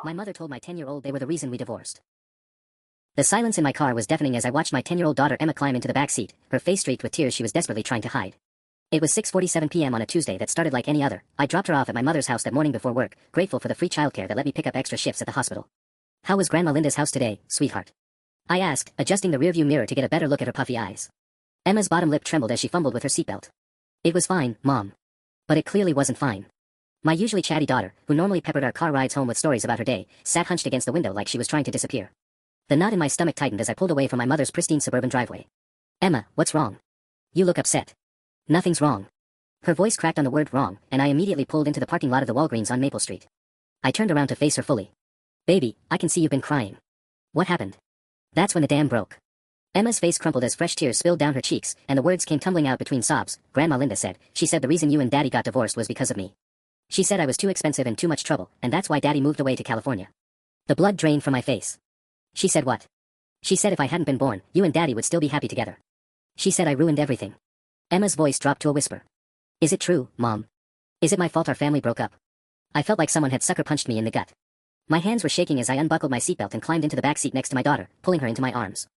My mother told my 10-year-old they were the reason we divorced. The silence in my car was deafening as I watched my 10-year-old daughter Emma climb into the back seat, her face streaked with tears she was desperately trying to hide. It was 6:47 p.m. on a Tuesday that started like any other. I dropped her off at my mother's house that morning before work, grateful for the free childcare that let me pick up extra shifts at the hospital. "How was Grandma Linda's house today, sweetheart?" I asked, adjusting the rearview mirror to get a better look at her puffy eyes. Emma's bottom lip trembled as she fumbled with her seatbelt. "It was fine, Mom." But it clearly wasn't fine. My usually chatty daughter, who normally peppered our car rides home with stories about her day, sat hunched against the window like she was trying to disappear. The knot in my stomach tightened as I pulled away from my mother's pristine suburban driveway. "Emma, what's wrong? You look upset." "Nothing's wrong." Her voice cracked on the word wrong, and I immediately pulled into the parking lot of the Walgreens on Maple Street. I turned around to face her fully. "Baby, I can see you've been crying. What happened?" "That's when the dam broke." Emma's face crumpled as fresh tears spilled down her cheeks, and the words came tumbling out between sobs. "Grandma Linda said, she said the reason you and Daddy got divorced was because of me. She said I was too expensive and too much trouble, and that's why Daddy moved away to California." The blood drained from my face. "She said what?" "She said if I hadn't been born, you and Daddy would still be happy together. She said I ruined everything." Emma's voice dropped to a whisper. "Is it true, Mom? Is it my fault our family broke up?" I felt like someone had sucker punched me in the gut. My hands were shaking as I unbuckled my seatbelt and climbed into the back seat next to my daughter, pulling her into my arms.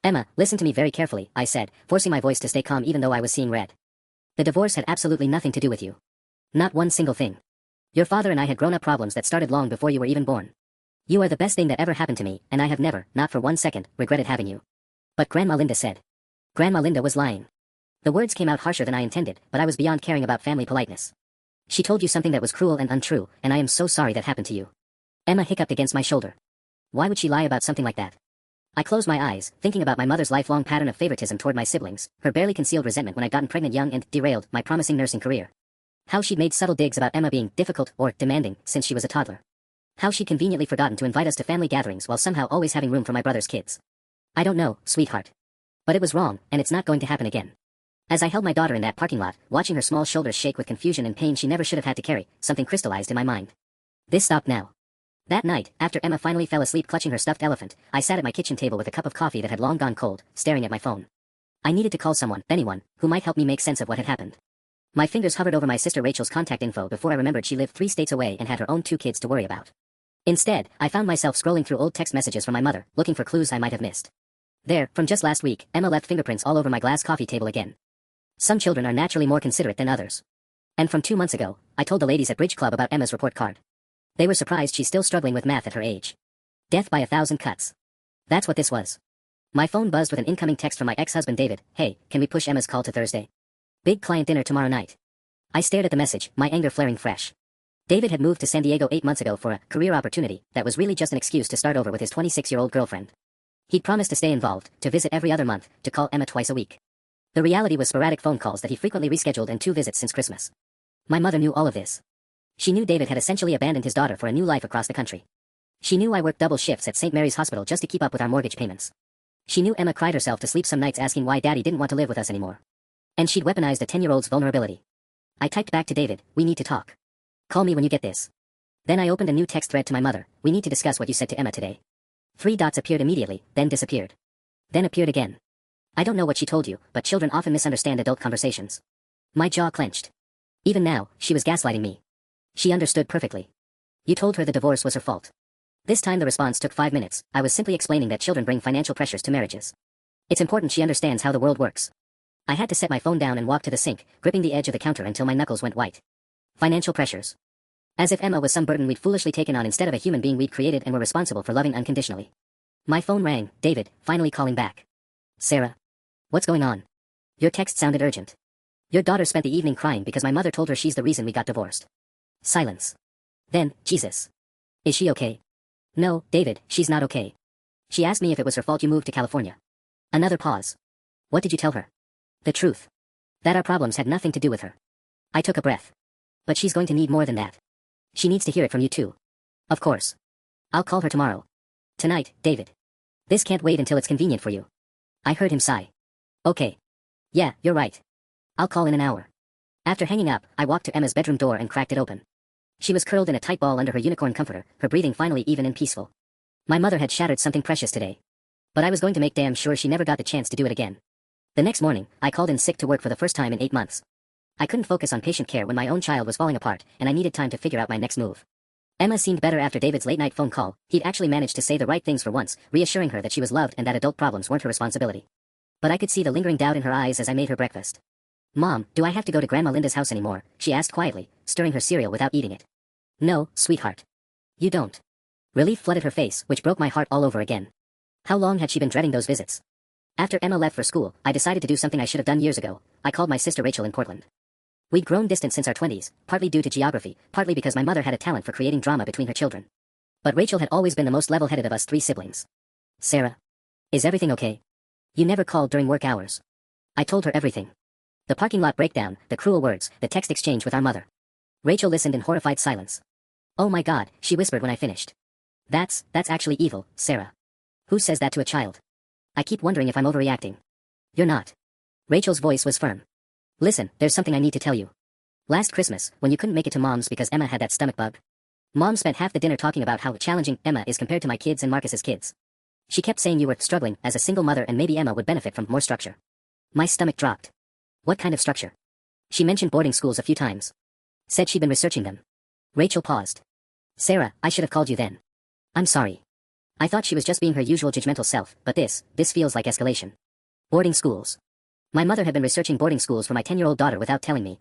"Emma, listen to me very carefully," I said, forcing my voice to stay calm even though I was seeing red. "The divorce had absolutely nothing to do with you. Not one single thing. Your father and I had grown-up problems that started long before you were even born. You are the best thing that ever happened to me, and I have never, not for 1 second, regretted having you." "But Grandma Linda said." Grandma Linda was lying. The words came out harsher than I intended, but I was beyond caring about family politeness. "She told you something that was cruel and untrue, and I am so sorry that happened to you." Emma hiccuped against my shoulder. "Why would she lie about something like that?" I closed my eyes, thinking about my mother's lifelong pattern of favoritism toward my siblings, her barely concealed resentment when I'd gotten pregnant young and derailed my promising nursing career. How she'd made subtle digs about Emma being difficult or demanding since she was a toddler. How she'd conveniently forgotten to invite us to family gatherings while somehow always having room for my brother's kids. "I don't know, sweetheart. But it was wrong, and it's not going to happen again." As I held my daughter in that parking lot, watching her small shoulders shake with confusion and pain she never should have had to carry, something crystallized in my mind. This stopped now. That night, after Emma finally fell asleep clutching her stuffed elephant, I sat at my kitchen table with a cup of coffee that had long gone cold, staring at my phone. I needed to call someone, anyone, who might help me make sense of what had happened. My fingers hovered over my sister Rachel's contact info before I remembered she lived 3 states away and had her own 2 kids to worry about. Instead, I found myself scrolling through old text messages from my mother, looking for clues I might have missed. There, from just last week, Emma left fingerprints all over my glass coffee table again. Some children are naturally more considerate than others. And from 2 months ago, I told the ladies at Bridge Club about Emma's report card. They were surprised she's still struggling with math at her age. Death by 1,000 cuts. That's what this was. My phone buzzed with an incoming text from my ex-husband David. "Hey, can we push Emma's call to Thursday? Big client dinner tomorrow night." I stared at the message, my anger flaring fresh. David had moved to San Diego 8 months ago for a career opportunity that was really just an excuse to start over with his 26-year-old girlfriend. He'd promised to stay involved, to visit every other month, to call Emma twice a week. The reality was sporadic phone calls that he frequently rescheduled and 2 visits since Christmas. My mother knew all of this. She knew David had essentially abandoned his daughter for a new life across the country. She knew I worked double shifts at St. Mary's Hospital just to keep up with our mortgage payments. She knew Emma cried herself to sleep some nights asking why Daddy didn't want to live with us anymore. And she'd weaponized a 10-year-old's vulnerability. I typed back to David, "We need to talk. Call me when you get this." Then I opened a new text thread to my mother, "We need to discuss what you said to Emma today." 3 dots appeared immediately, then disappeared. Then appeared again. I don't know what she told you, but children often misunderstand adult conversations. My jaw clenched. Even now, she was gaslighting me. She understood perfectly. "You told her the divorce was her fault." This time the response took 5 minutes. I was simply explaining that children bring financial pressures to marriages. It's important she understands how the world works. I had to set my phone down and walk to the sink, gripping the edge of the counter until my knuckles went white. Financial pressures. As if Emma was some burden we'd foolishly taken on instead of a human being we'd created and were responsible for loving unconditionally. My phone rang, David, finally calling back. "Sarah. What's going on? Your text sounded urgent. Your daughter spent the evening crying because my mother told her she's the reason we got divorced." Silence. Then, "Jesus. Is she okay?" "No, David, she's not okay. She asked me if it was her fault you moved to California." Another pause. "What did you tell her?" "The truth. That our problems had nothing to do with her." I took a breath. "But she's going to need more than that. She needs to hear it from you too." "Of course. I'll call her tomorrow. Tonight, David. This can't wait until it's convenient for you." I heard him sigh. "Okay. Yeah, you're right. I'll call in an hour." After hanging up, I walked to Emma's bedroom door and cracked it open. She was curled in a tight ball under her unicorn comforter, her breathing finally even and peaceful. My mother had shattered something precious today. But I was going to make damn sure she never got the chance to do it again. The next morning, I called in sick to work for the first time in 8 months. I couldn't focus on patient care when my own child was falling apart, and I needed time to figure out my next move. Emma seemed better after David's late-night phone call. He'd actually managed to say the right things for once, reassuring her that she was loved and that adult problems weren't her responsibility. But I could see the lingering doubt in her eyes as I made her breakfast. "Mom, do I have to go to Grandma Linda's house anymore?" she asked quietly, stirring her cereal without eating it. "No, sweetheart. You don't." Relief flooded her face, which broke my heart all over again. How long had she been dreading those visits? After Emma left for school, I decided to do something I should have done years ago. I called my sister Rachel in Portland. We'd grown distant since our 20s, partly due to geography, partly because my mother had a talent for creating drama between her children. But Rachel had always been the most level-headed of us 3 siblings. "Sarah, is everything okay? You never called during work hours." I told her everything. The parking lot breakdown, the cruel words, the text exchange with our mother. Rachel listened in horrified silence. "Oh my God," she whispered when I finished. That's actually evil, Sarah. Who says that to a child? I keep wondering if I'm overreacting." "You're not." Rachel's voice was firm. "Listen, there's something I need to tell you. Last Christmas, when you couldn't make it to Mom's because Emma had that stomach bug, Mom spent half the dinner talking about how challenging Emma is compared to my kids and Marcus's kids. She kept saying you were struggling as a single mother and maybe Emma would benefit from more structure." My stomach dropped. "What kind of structure?" She mentioned boarding schools a few times. Said she'd been researching them. Rachel paused. "Sarah, I should have called you then. I'm sorry. I thought she was just being her usual judgmental self, but this feels like escalation." Boarding schools. My mother had been researching boarding schools for my 10-year-old daughter without telling me.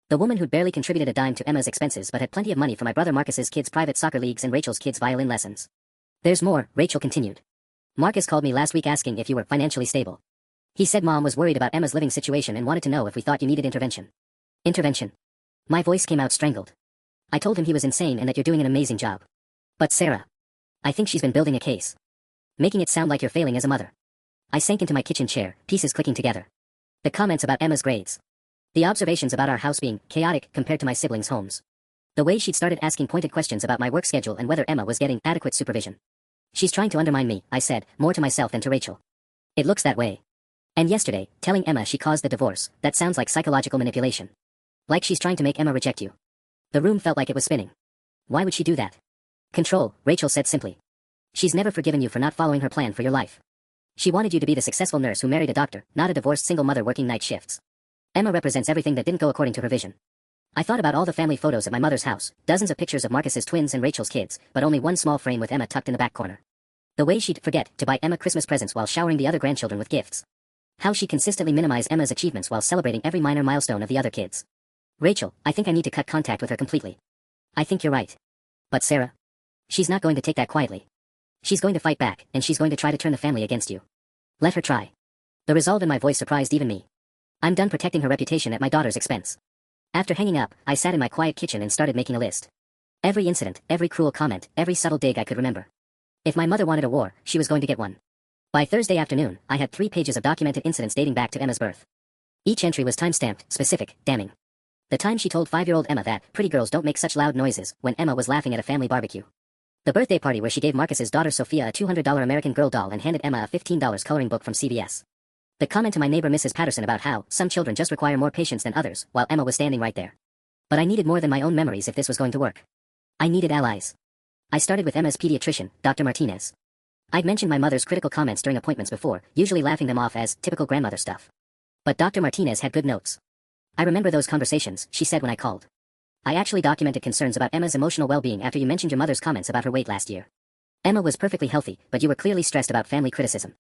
The woman who'd barely contributed a dime to Emma's expenses but had plenty of money for my brother Marcus's kids' private soccer leagues and Rachel's kids' violin lessons. "There's more," Rachel continued. "Marcus called me last week asking if you were financially stable. He said Mom was worried about Emma's living situation and wanted to know if we thought you needed intervention." "Intervention?" My voice came out strangled. "I told him he was insane and that you're doing an amazing job. But Sarah, I think she's been building a case. Making it sound like you're failing as a mother." I sank into my kitchen chair, pieces clicking together. The comments about Emma's grades. The observations about our house being chaotic compared to my siblings' homes. The way she'd started asking pointed questions about my work schedule and whether Emma was getting adequate supervision. "She's trying to undermine me," I said, more to myself than to Rachel. "It looks that way." And yesterday, telling Emma she caused the divorce, that sounds like psychological manipulation. Like she's trying to make Emma reject you. The room felt like it was spinning. Why would she do that? "Control," Rachel said simply. "She's never forgiven you for not following her plan for your life. She wanted you to be the successful nurse who married a doctor, not a divorced single mother working night shifts. Emma represents everything that didn't go according to her vision." I thought about all the family photos at my mother's house, dozens of pictures of Marcus's twins and Rachel's kids, but only one small frame with Emma tucked in the back corner. The way she'd forget to buy Emma Christmas presents while showering the other grandchildren with gifts. How she'd consistently minimize Emma's achievements while celebrating every minor milestone of the other kids. "Rachel, I think I need to cut contact with her completely." "I think you're right. But Sarah, she's not going to take that quietly. She's going to fight back, and she's going to try to turn the family against you. Let her try." The resolve in my voice surprised even me. "I'm done protecting her reputation at my daughter's expense." After hanging up, I sat in my quiet kitchen and started making a list. Every incident, every cruel comment, every subtle dig I could remember. If my mother wanted a war, she was going to get one. By Thursday afternoon, I had 3 pages of documented incidents dating back to Emma's birth. Each entry was time-stamped, specific, damning. The time she told 5-year-old Emma that pretty girls don't make such loud noises when Emma was laughing at a family barbecue. The birthday party where she gave Marcus's daughter Sophia a $200 American Girl doll and handed Emma a $15 coloring book from CVS. The comment to my neighbor Mrs. Patterson about how some children just require more patience than others, while Emma was standing right there. But I needed more than my own memories if this was going to work. I needed allies. I started with Emma's pediatrician, Dr. Martinez. I'd mentioned my mother's critical comments during appointments before, usually laughing them off as typical grandmother stuff. But Dr. Martinez had good notes. "I remember those conversations," she said when I called. "I actually documented concerns about Emma's emotional well-being after you mentioned your mother's comments about her weight last year. Emma was perfectly healthy, but you were clearly stressed about family criticism.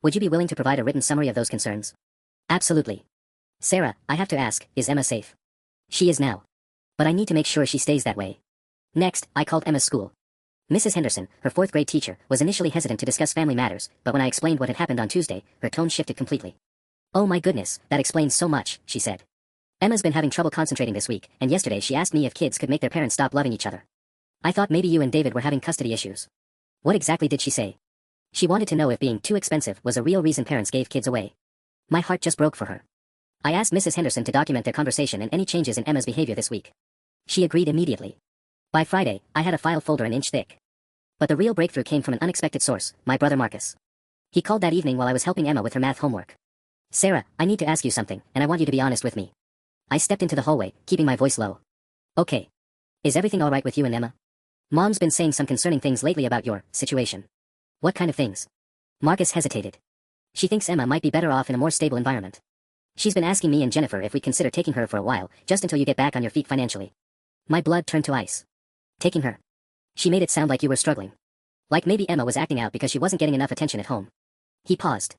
Would you be willing to provide a written summary of those concerns?" "Absolutely. Sarah, I have to ask, is Emma safe?" "She is now. But I need to make sure she stays that way." Next, I called Emma's school. Mrs. Henderson, her 4th grade teacher, was initially hesitant to discuss family matters, but when I explained what had happened on Tuesday, her tone shifted completely. "Oh my goodness, that explains so much," she said. "Emma's been having trouble concentrating this week, and yesterday she asked me if kids could make their parents stop loving each other. I thought maybe you and David were having custody issues." "What exactly did she say?" "She wanted to know if being too expensive was a real reason parents gave kids away." My heart just broke for her. I asked Mrs. Henderson to document their conversation and any changes in Emma's behavior this week. She agreed immediately. By Friday, I had a file folder an inch thick. But the real breakthrough came from an unexpected source, my brother Marcus. He called that evening while I was helping Emma with her math homework. "Sarah, I need to ask you something, and I want you to be honest with me." I stepped into the hallway, keeping my voice low. "Okay. Is everything all right with you and Emma? Mom's been saying some concerning things lately about your situation." "What kind of things?" Marcus hesitated. "She thinks Emma might be better off in a more stable environment. She's been asking me and Jennifer if we'd consider taking her for a while, just until you get back on your feet financially." My blood turned to ice. "Taking her? She made it sound like you were struggling. Like maybe Emma was acting out because she wasn't getting enough attention at home. He paused.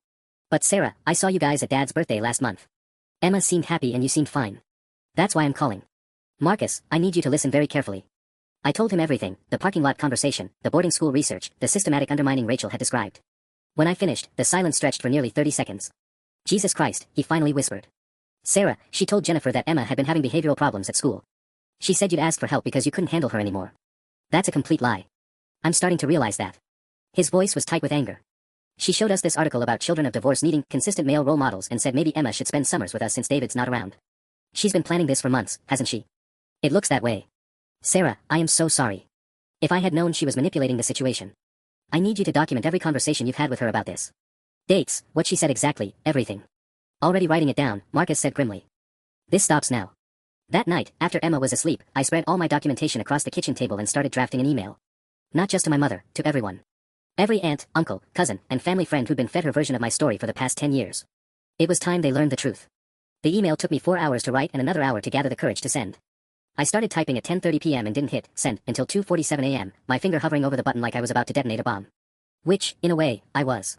But Sarah, I saw you guys at Dad's birthday last month. Emma seemed happy and you seemed fine. That's why I'm calling. Marcus, I need you to listen very carefully. I told him everything, the parking lot conversation, the boarding school research, the systematic undermining Rachel had described. When I finished, the silence stretched for nearly 30 seconds. Jesus Christ, he finally whispered. Sarah, she told Jennifer that Emma had been having behavioral problems at school. She said you'd asked for help because you couldn't handle her anymore. That's a complete lie. I'm starting to realize that. His voice was tight with anger. She showed us this article about children of divorce needing consistent male role models and said maybe Emma should spend summers with us since David's not around. She's been planning this for months, hasn't she? It looks that way. Sarah, I am so sorry. If I had known she was manipulating the situation. I need you to document every conversation you've had with her about this. Dates, what she said exactly, everything. Already writing it down, Marcus said grimly. This stops now. That night, after Emma was asleep, I spread all my documentation across the kitchen table and started drafting an email. Not just to my mother, to everyone. Every aunt, uncle, cousin, and family friend who'd been fed her version of my story for the past 10 years. It was time they learned the truth. The email took me 4 hours to write and another hour to gather the courage to send. I started typing at 10:30 p.m. and didn't hit send until 2:47 a.m., my finger hovering over the button like I was about to detonate a bomb. Which, in a way, I was.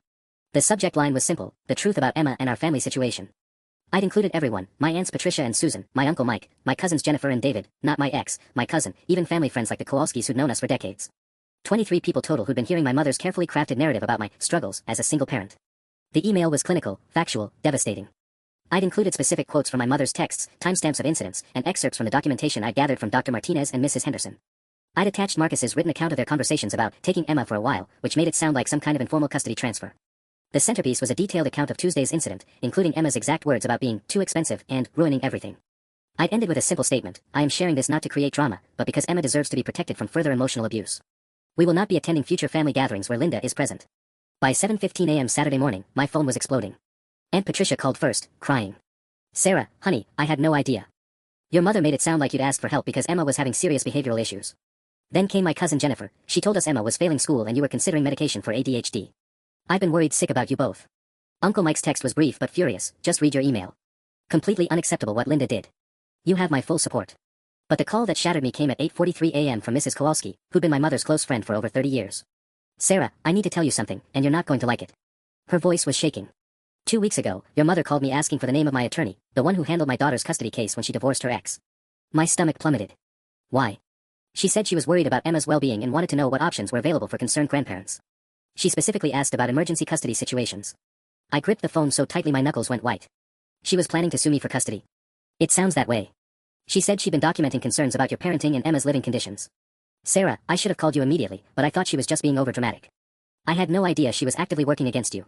The subject line was simple, the truth about Emma and our family situation. I'd included everyone, my aunts Patricia and Susan, my uncle Mike, my cousins Jennifer and David, not my ex, my cousin, even family friends like the Kowalskis who'd known us for decades. 23 people total who'd been hearing my mother's carefully crafted narrative about my struggles as a single parent. The email was clinical, factual, devastating. I'd included specific quotes from my mother's texts, timestamps of incidents, and excerpts from the documentation I'd gathered from Dr. Martinez and Mrs. Henderson. I'd attached Marcus's written account of their conversations about taking Emma for a while, which made it sound like some kind of informal custody transfer. The centerpiece was a detailed account of Tuesday's incident, including Emma's exact words about being too expensive and ruining everything. I'd ended with a simple statement, I am sharing this not to create drama, but because Emma deserves to be protected from further emotional abuse. We will not be attending future family gatherings where Linda is present. By 7:15 a.m. Saturday morning, my phone was exploding. Aunt Patricia called first, crying. Sarah, honey, I had no idea. Your mother made it sound like you'd asked for help because Emma was having serious behavioral issues. Then came my cousin Jennifer, she told us Emma was failing school and you were considering medication for ADHD. I've been worried sick about you both. Uncle Mike's text was brief but furious, just read your email. Completely unacceptable what Linda did. You have my full support. But the call that shattered me came at 8:43 a.m. from Mrs. Kowalski, who'd been my mother's close friend for over 30 years. Sarah, I need to tell you something, and you're not going to like it. Her voice was shaking. 2 weeks ago, your mother called me asking for the name of my attorney, the one who handled my daughter's custody case when she divorced her ex. My stomach plummeted. Why? She said she was worried about Emma's well-being and wanted to know what options were available for concerned grandparents. She specifically asked about emergency custody situations. I gripped the phone so tightly my knuckles went white. She was planning to sue me for custody. It sounds that way. She said she'd been documenting concerns about your parenting and Emma's living conditions. Sarah, I should have called you immediately, but I thought she was just being overdramatic. I had no idea she was actively working against you.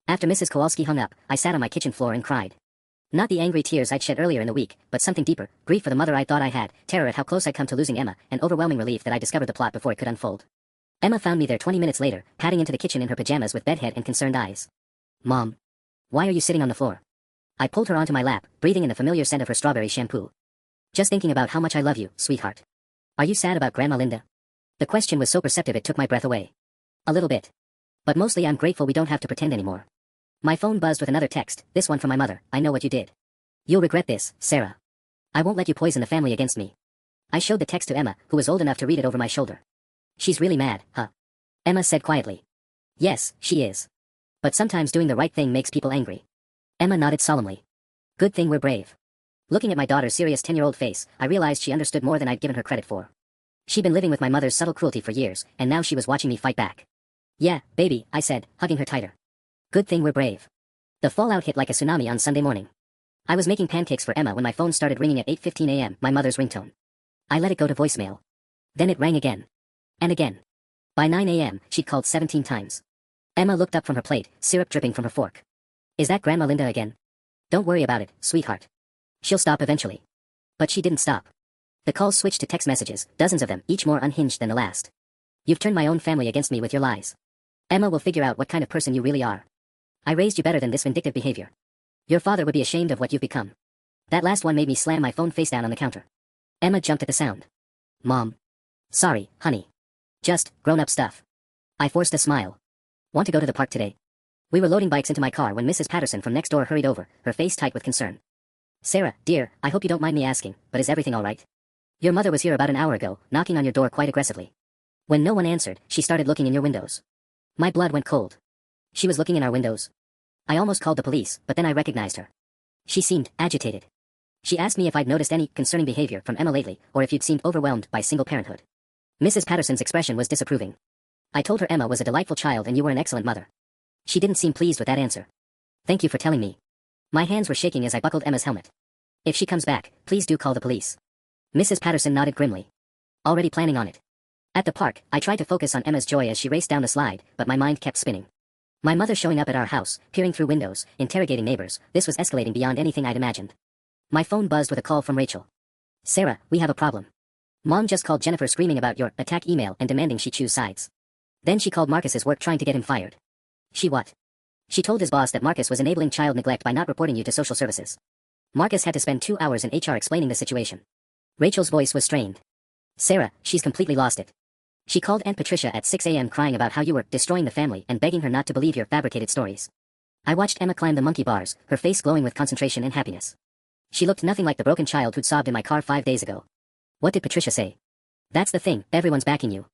After Mrs. Kowalski hung up, I sat on my kitchen floor and cried. Not the angry tears I'd shed earlier in the week, but something deeper, grief for the mother I thought I had, terror at how close I'd come to losing Emma, and overwhelming relief that I discovered the plot before it could unfold. Emma found me there 20 minutes later, padding into the kitchen in her pajamas with bedhead and concerned eyes. Mom. Why are you sitting on the floor? I pulled her onto my lap, breathing in the familiar scent of her strawberry shampoo. Just thinking about how much I love you, sweetheart. Are you sad about Grandma Linda? The question was so perceptive it took my breath away. A little bit. But mostly I'm grateful we don't have to pretend anymore. My phone buzzed with another text, this one from my mother, I know what you did. You'll regret this, Sarah. I won't let you poison the family against me. I showed the text to Emma, who was old enough to read it over my shoulder. She's really mad, huh? Emma said quietly. Yes, she is. But sometimes doing the right thing makes people angry. Emma nodded solemnly. Good thing we're brave. Looking at my daughter's serious 10-year-old face, I realized she understood more than I'd given her credit for. She'd been living with my mother's subtle cruelty for years, and now she was watching me fight back. Yeah, baby, I said, hugging her tighter. Good thing we're brave. The fallout hit like a tsunami on Sunday morning. I was making pancakes for Emma when my phone started ringing at 8:15 a.m., my mother's ringtone. I let it go to voicemail. Then it rang again. And again. By 9 a.m., she'd called 17 times. Emma looked up from her plate, syrup dripping from her fork. Is that Grandma Linda again? Don't worry about it, sweetheart. She'll stop eventually. But she didn't stop. The calls switched to text messages, dozens of them, each more unhinged than the last. You've turned my own family against me with your lies. Emma will figure out what kind of person you really are. I raised you better than this vindictive behavior. Your father would be ashamed of what you've become. That last one made me slam my phone face down on the counter. Emma jumped at the sound. Mom. Sorry, honey. Just, grown-up stuff. I forced a smile. Want to go to the park today? We were loading bikes into my car when Mrs. Patterson from next door hurried over, her face tight with concern. Sarah, dear, I hope you don't mind me asking, but is everything all right? Your mother was here about an hour ago, knocking on your door quite aggressively. When no one answered, she started looking in your windows. My blood went cold. She was looking in our windows. I almost called the police, but then I recognized her. She seemed agitated. She asked me if I'd noticed any concerning behavior from Emma lately, or if you'd seemed overwhelmed by single parenthood. Mrs. Patterson's expression was disapproving. I told her Emma was a delightful child and you were an excellent mother. She didn't seem pleased with that answer. Thank you for telling me. My hands were shaking as I buckled Emma's helmet. If she comes back, please do call the police. Mrs. Patterson nodded grimly. Already planning on it. At the park, I tried to focus on Emma's joy as she raced down the slide, but my mind kept spinning. My mother showing up at our house, peering through windows, interrogating neighbors, this was escalating beyond anything I'd imagined. My phone buzzed with a call from Rachel. Sarah, we have a problem. Mom just called Jennifer screaming about your attack email and demanding she choose sides. Then she called Marcus's work trying to get him fired. She what? She told his boss that Marcus was enabling child neglect by not reporting you to social services. Marcus had to spend 2 hours in HR explaining the situation. Rachel's voice was strained. Sarah, she's completely lost it. She called Aunt Patricia at 6 a.m. crying about how you were destroying the family and begging her not to believe your fabricated stories. I watched Emma climb the monkey bars, her face glowing with concentration and happiness. She looked nothing like the broken child who'd sobbed in my car 5 days ago. What did Patricia say? That's the thing, everyone's backing you.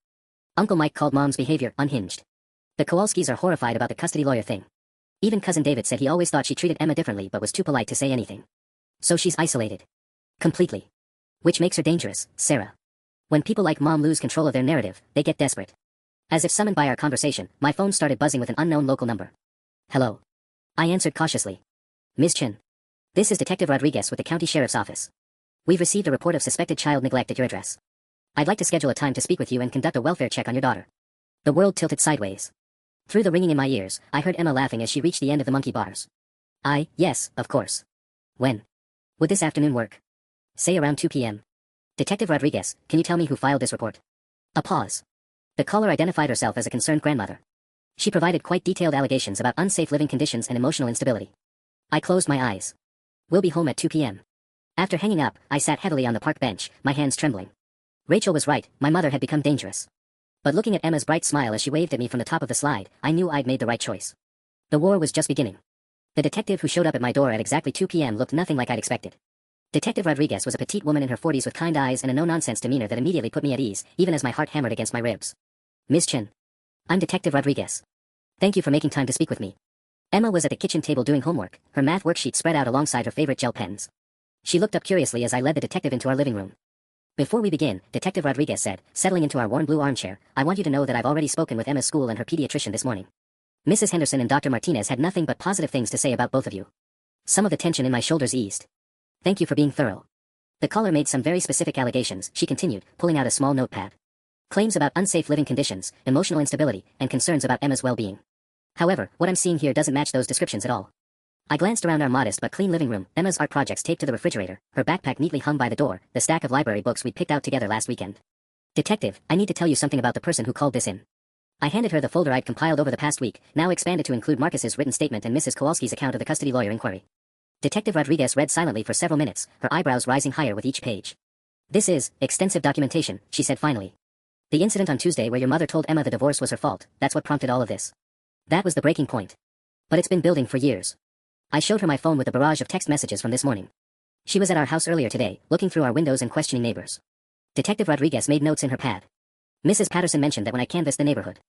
Uncle Mike called Mom's behavior unhinged. The Kowalskis are horrified about the custody lawyer thing. Even Cousin David said he always thought she treated Emma differently but was too polite to say anything. So she's isolated. Completely. Which makes her dangerous, Sarah. When people like Mom lose control of their narrative, they get desperate. As if summoned by our conversation, my phone started buzzing with an unknown local number. Hello. I answered cautiously. Ms. Chin. This is Detective Rodriguez with the County Sheriff's Office. We've received a report of suspected child neglect at your address. I'd like to schedule a time to speak with you and conduct a welfare check on your daughter. The world tilted sideways. Through the ringing in my ears, I heard Emma laughing as she reached the end of the monkey bars. Yes, of course. When? Would this afternoon work? Say around 2 p.m. Detective Rodriguez, can you tell me who filed this report? A pause. The caller identified herself as a concerned grandmother. She provided quite detailed allegations about unsafe living conditions and emotional instability. I closed my eyes. We'll be home at 2 p.m. After hanging up, I sat heavily on the park bench, my hands trembling. Rachel was right, my mother had become dangerous. But looking at Emma's bright smile as she waved at me from the top of the slide, I knew I'd made the right choice. The war was just beginning. The detective who showed up at my door at exactly 2 p.m. looked nothing like I'd expected. Detective Rodriguez was a petite woman in her 40s with kind eyes and a no-nonsense demeanor that immediately put me at ease, even as my heart hammered against my ribs. Ms. Chin. I'm Detective Rodriguez. Thank you for making time to speak with me. Emma was at the kitchen table doing homework, her math worksheet spread out alongside her favorite gel pens. She looked up curiously as I led the detective into our living room. Before we begin, Detective Rodriguez said, settling into our worn blue armchair, I want you to know that I've already spoken with Emma's school and her pediatrician this morning. Mrs. Henderson and Dr. Martinez had nothing but positive things to say about both of you. Some of the tension in my shoulders eased. Thank you for being thorough. The caller made some very specific allegations, she continued, pulling out a small notepad. Claims about unsafe living conditions, emotional instability, and concerns about Emma's well-being. However, what I'm seeing here doesn't match those descriptions at all. I glanced around our modest but clean living room, Emma's art projects taped to the refrigerator, her backpack neatly hung by the door, the stack of library books we'd picked out together last weekend. Detective, I need to tell you something about the person who called this in. I handed her the folder I'd compiled over the past week, now expanded to include Marcus's written statement and Mrs. Kowalski's account of the custody lawyer inquiry. Detective Rodriguez read silently for several minutes, her eyebrows rising higher with each page. This is extensive documentation, she said finally. The incident on Tuesday where your mother told Emma the divorce was her fault, that's what prompted all of this. That was the breaking point. But it's been building for years. I showed her my phone with a barrage of text messages from this morning. She was at our house earlier today, looking through our windows and questioning neighbors. Detective Rodriguez made notes in her pad. Mrs. Patterson mentioned that when I canvassed the neighborhood.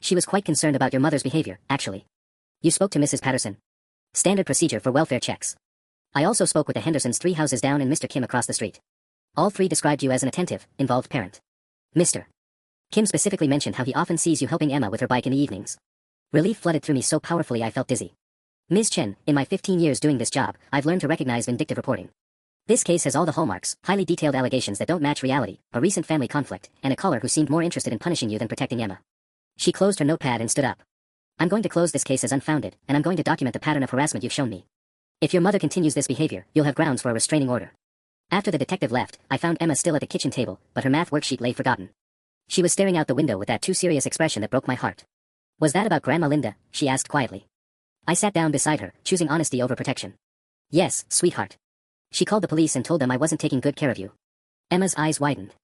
She was quite concerned about your mother's behavior, actually. You spoke to Mrs. Patterson. Standard procedure for welfare checks. I also spoke with the Hendersons 3 houses down and Mr. Kim across the street. All 3 described you as an attentive, involved parent. Mr. Kim specifically mentioned how he often sees you helping Emma with her bike in the evenings. Relief flooded through me so powerfully I felt dizzy. Ms. Chen, in my 15 years doing this job, I've learned to recognize vindictive reporting. This case has all the hallmarks, highly detailed allegations that don't match reality, a recent family conflict, and a caller who seemed more interested in punishing you than protecting Emma. She closed her notepad and stood up. I'm going to close this case as unfounded, and I'm going to document the pattern of harassment you've shown me. If your mother continues this behavior, you'll have grounds for a restraining order. After the detective left, I found Emma still at the kitchen table, but her math worksheet lay forgotten. She was staring out the window with that too serious expression that broke my heart. Was that about Grandma Linda? She asked quietly. I sat down beside her, choosing honesty over protection. Yes, sweetheart. She called the police and told them I wasn't taking good care of you. Emma's eyes widened.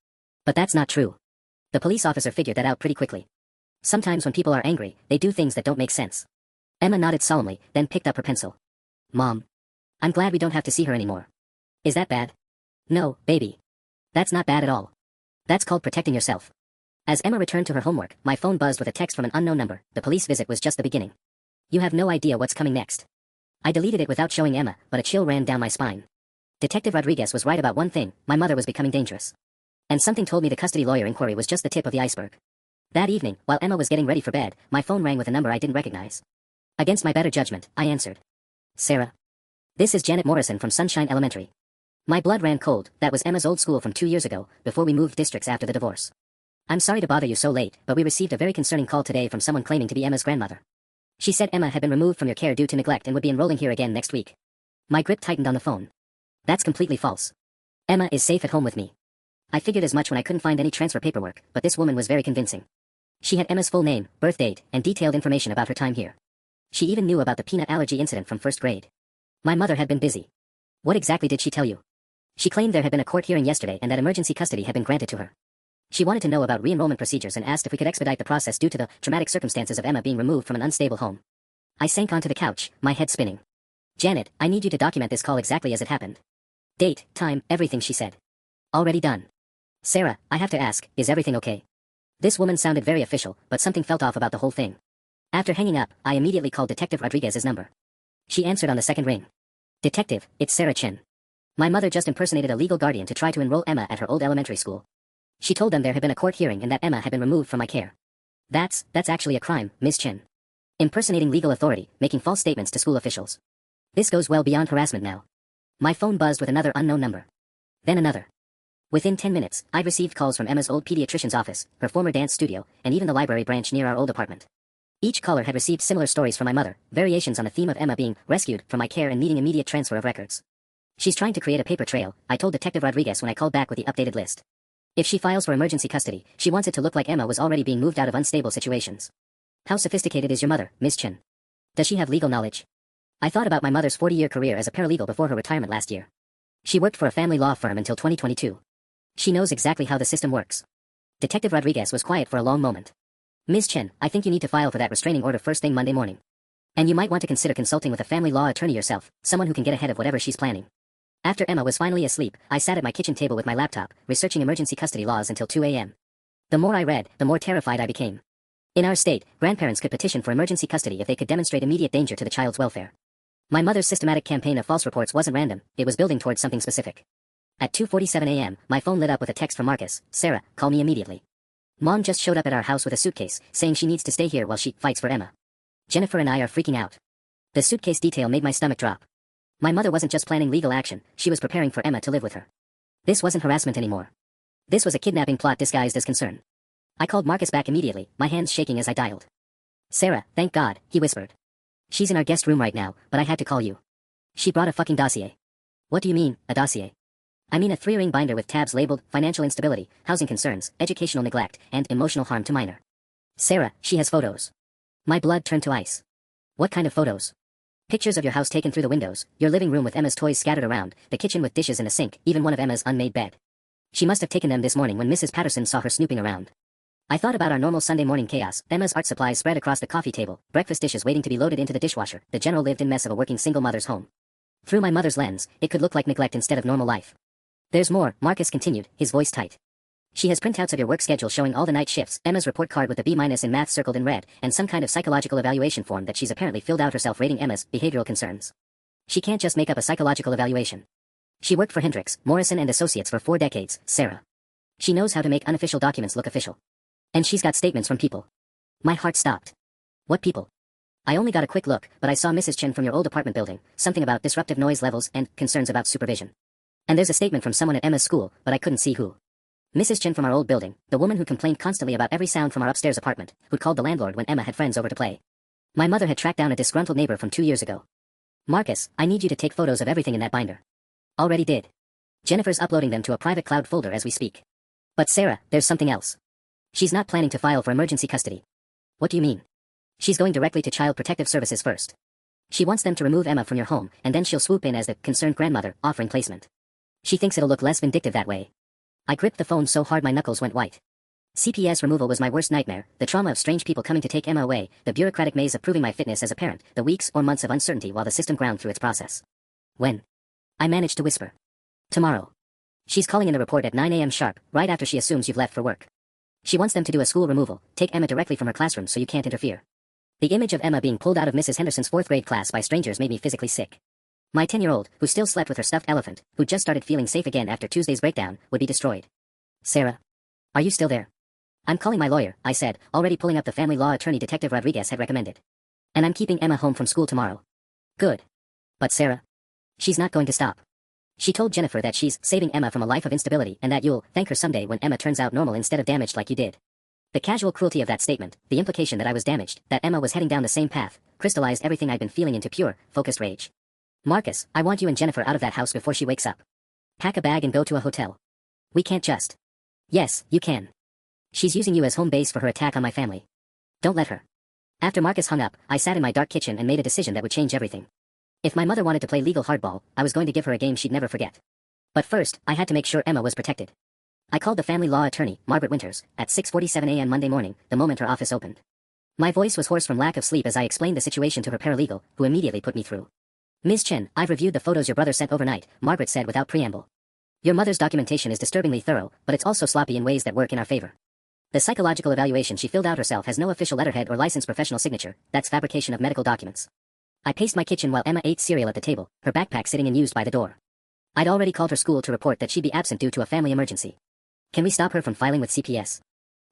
But that's not true. The police officer figured that out pretty quickly. Sometimes when people are angry, they do things that don't make sense. Emma nodded solemnly, then picked up her pencil. Mom. I'm glad we don't have to see her anymore. Is that bad? No, baby. That's not bad at all. That's called protecting yourself. As Emma returned to her homework, my phone buzzed with a text from an unknown number. The police visit was just the beginning. You have no idea what's coming next. I deleted it without showing Emma, but a chill ran down my spine. Detective Rodriguez was right about one thing: my mother was becoming dangerous. And something told me the custody lawyer inquiry was just the tip of the iceberg. That evening, while Emma was getting ready for bed, my phone rang with a number I didn't recognize. Against my better judgment, I answered. Sarah. This is Janet Morrison from Sunshine Elementary. My blood ran cold. That was Emma's old school from 2 years ago, before we moved districts after the divorce. I'm sorry to bother you so late, but we received a very concerning call today from someone claiming to be Emma's grandmother. She said Emma had been removed from your care due to neglect and would be enrolling here again next week. My grip tightened on the phone. That's completely false. Emma is safe at home with me. I figured as much when I couldn't find any transfer paperwork, but this woman was very convincing. She had Emma's full name, birth date, and detailed information about her time here. She even knew about the peanut allergy incident from first grade. My mother had been busy. What exactly did she tell you? She claimed there had been a court hearing yesterday and that emergency custody had been granted to her. She wanted to know about re-enrollment procedures and asked if we could expedite the process due to the traumatic circumstances of Emma being removed from an unstable home. I sank onto the couch, my head spinning. Janet, I need you to document this call exactly as it happened. Date, time, everything, she said. Already done. Sarah, I have to ask, is everything okay? This woman sounded very official, but something felt off about the whole thing. After hanging up, I immediately called Detective Rodriguez's number. She answered on the second ring. Detective, it's Sarah Chen. My mother just impersonated a legal guardian to try to enroll Emma at her old elementary school. She told them there had been a court hearing and that Emma had been removed from my care. That's actually a crime, Ms. Chen. Impersonating legal authority, making false statements to school officials. This goes well beyond harassment now. My phone buzzed with another unknown number. Then another. Within 10 minutes, I'd received calls from Emma's old pediatrician's office, her former dance studio, and even the library branch near our old apartment. Each caller had received similar stories from my mother, variations on the theme of Emma being rescued from my care and needing immediate transfer of records. She's trying to create a paper trail, I told Detective Rodriguez when I called back with the updated list. If she files for emergency custody, she wants it to look like Emma was already being moved out of unstable situations. How sophisticated is your mother, Ms. Chen? Does she have legal knowledge? I thought about my mother's 40-year career as a paralegal before her retirement last year. She worked for a family law firm until 2022. She knows exactly how the system works. Detective Rodriguez was quiet for a long moment. Ms. Chen, I think you need to file for that restraining order first thing Monday morning. And you might want to consider consulting with a family law attorney yourself, someone who can get ahead of whatever she's planning. After Emma was finally asleep, I sat at my kitchen table with my laptop, researching emergency custody laws until 2 a.m. The more I read, the more terrified I became. In our state, grandparents could petition for emergency custody if they could demonstrate immediate danger to the child's welfare. My mother's systematic campaign of false reports wasn't random, it was building towards something specific. At 2:47 a.m., my phone lit up with a text from Marcus. Sarah, call me immediately. Mom just showed up at our house with a suitcase, saying she needs to stay here while she fights for Emma. Jennifer and I are freaking out. The suitcase detail made my stomach drop. My mother wasn't just planning legal action, she was preparing for Emma to live with her. This wasn't harassment anymore. This was a kidnapping plot disguised as concern. I called Marcus back immediately, my hands shaking as I dialed. Sarah, thank God, he whispered. She's in our guest room right now, but I had to call you. She brought a fucking dossier. What do you mean, a dossier? I mean a 3-ring binder with tabs labeled financial instability, housing concerns, educational neglect, and emotional harm to minor. Sarah, she has photos. My blood turned to ice. What kind of photos? Pictures of your house taken through the windows, your living room with Emma's toys scattered around, the kitchen with dishes and a sink, even one of Emma's unmade bed. She must have taken them this morning when Mrs. Patterson saw her snooping around. I thought about our normal Sunday morning chaos, Emma's art supplies spread across the coffee table, breakfast dishes waiting to be loaded into the dishwasher, the general lived-in mess of a working single mother's home. Through my mother's lens, it could look like neglect instead of normal life. There's more, Marcus continued, his voice tight. She has printouts of your work schedule showing all the night shifts, Emma's report card with the B- in math circled in red, and some kind of psychological evaluation form that she's apparently filled out herself rating Emma's behavioral concerns. She can't just make up a psychological evaluation. She worked for Hendricks, Morrison and Associates for 4 decades, Sarah. She knows how to make unofficial documents look official. And she's got statements from people. My heart stopped. What people? I only got a quick look, but I saw Mrs. Chen from your old apartment building, something about disruptive noise levels and concerns about supervision. And there's a statement from someone at Emma's school, but I couldn't see who. Mrs. Chen from our old building, the woman who complained constantly about every sound from our upstairs apartment, who'd called the landlord when Emma had friends over to play. My mother had tracked down a disgruntled neighbor from 2 years ago. Marcus, I need you to take photos of everything in that binder. Already did. Jennifer's uploading them to a private cloud folder as we speak. But Sarah, there's something else. She's not planning to file for emergency custody. What do you mean? She's going directly to Child Protective Services first. She wants them to remove Emma from your home, and then she'll swoop in as the concerned grandmother, offering placement. She thinks it'll look less vindictive that way. I gripped the phone so hard my knuckles went white. CPS removal was my worst nightmare, the trauma of strange people coming to take Emma away, the bureaucratic maze of proving my fitness as a parent, the weeks or months of uncertainty while the system ground through its process. When? I managed to whisper. Tomorrow. She's calling in the report at 9 a.m. sharp, right after she assumes you've left for work. She wants them to do a school removal, take Emma directly from her classroom so you can't interfere. The image of Emma being pulled out of Mrs. Henderson's 4th grade class by strangers made me physically sick. My 10-year-old, who still slept with her stuffed elephant, who just started feeling safe again after Tuesday's breakdown, would be destroyed. Sarah. Are you still there? I'm calling my lawyer, I said, already pulling up the family law attorney Detective Rodriguez had recommended. And I'm keeping Emma home from school tomorrow. Good. But Sarah? She's not going to stop. She told Jennifer that she's saving Emma from a life of instability and that you'll thank her someday when Emma turns out normal instead of damaged like you did. The casual cruelty of that statement, the implication that I was damaged, that Emma was heading down the same path, crystallized everything I'd been feeling into pure, focused rage. Marcus, I want you and Jennifer out of that house before she wakes up. Pack a bag and go to a hotel. We can't just. Yes, you can. She's using you as home base for her attack on my family. Don't let her. After Marcus hung up, I sat in my dark kitchen and made a decision that would change everything. If my mother wanted to play legal hardball, I was going to give her a game she'd never forget. But first, I had to make sure Emma was protected. I called the family law attorney, Margaret Winters, at 6:47 a.m. Monday morning, the moment her office opened. My voice was hoarse from lack of sleep as I explained the situation to her paralegal, who immediately put me through. Ms. Chen, I've reviewed the photos your brother sent overnight, Margaret said without preamble. Your mother's documentation is disturbingly thorough, but it's also sloppy in ways that work in our favor. The psychological evaluation she filled out herself has no official letterhead or licensed professional signature, that's fabrication of medical documents. I paced my kitchen while Emma ate cereal at the table, her backpack sitting unused by the door. I'd already called her school to report that she'd be absent due to a family emergency. Can we stop her from filing with CPS?